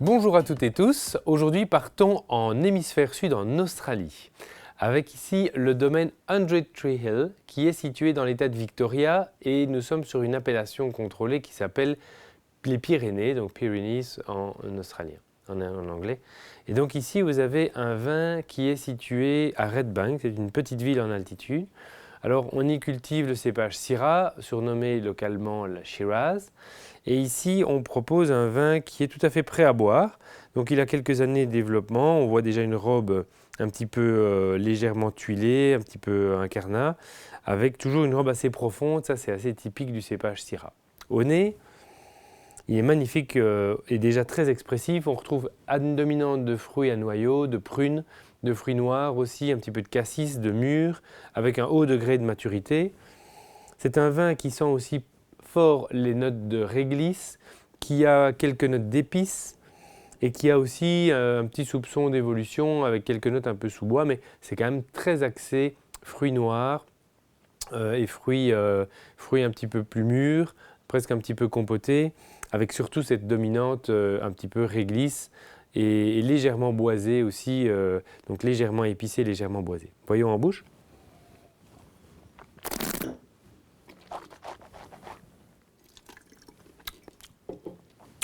Bonjour à toutes et tous, aujourd'hui partons en hémisphère sud en Australie, avec ici le domaine 100 Tree Hill qui est situé dans l'état de Victoria et nous sommes sur une appellation contrôlée qui s'appelle les Pyrénées, donc Pyrenees en australien, en anglais. Et donc ici vous avez un vin qui est situé à Redbank, c'est une petite ville en altitude. Alors on y cultive le cépage Syrah, surnommé localement la Shiraz. Et ici, on propose un vin qui est tout à fait prêt à boire. Donc il a quelques années de développement. On voit déjà une robe un petit peu légèrement tuilée, un petit peu incarnat, avec toujours une robe assez profonde. Ça, c'est assez typique du cépage Syrah. Au nez, il est magnifique et déjà très expressif. On retrouve une dominante de fruits à noyaux, de prunes, de fruits noirs aussi, un petit peu de cassis, de mûres, avec un haut degré de maturité. C'est un vin qui sent aussi fort les notes de réglisse, qui a quelques notes d'épices et qui a aussi un petit soupçon d'évolution avec quelques notes un peu sous bois, mais c'est quand même très axé fruits noirs et fruits un petit peu plus mûrs, presque un petit peu compotés, avec surtout cette dominante un petit peu réglisse et légèrement boisée aussi, donc légèrement épicée, légèrement boisée. Voyons en bouche.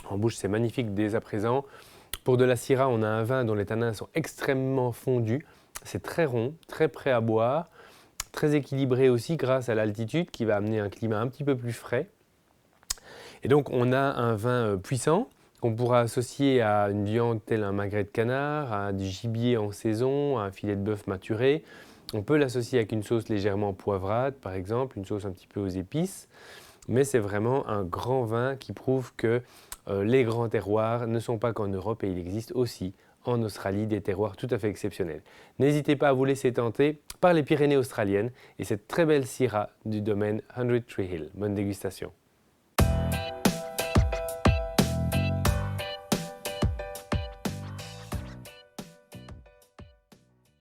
En bouche, c'est magnifique dès à présent. Pour de la Syrah, on a un vin dont les tanins sont extrêmement fondus. C'est très rond, très prêt à boire, très équilibré aussi grâce à l'altitude qui va amener un climat un petit peu plus frais. Et donc on a un vin puissant qu'on pourra associer à une viande telle un magret de canard, à du gibier en saison, à un filet de bœuf maturé. On peut l'associer avec une sauce légèrement poivrade, par exemple, une sauce un petit peu aux épices. Mais c'est vraiment un grand vin qui prouve que les grands terroirs ne sont pas qu'en Europe et il existe aussi en Australie des terroirs tout à fait exceptionnels. N'hésitez pas à vous laisser tenter par les Pyrénées australiennes et cette très belle Syrah du domaine 100 Tree Hill. Bonne dégustation.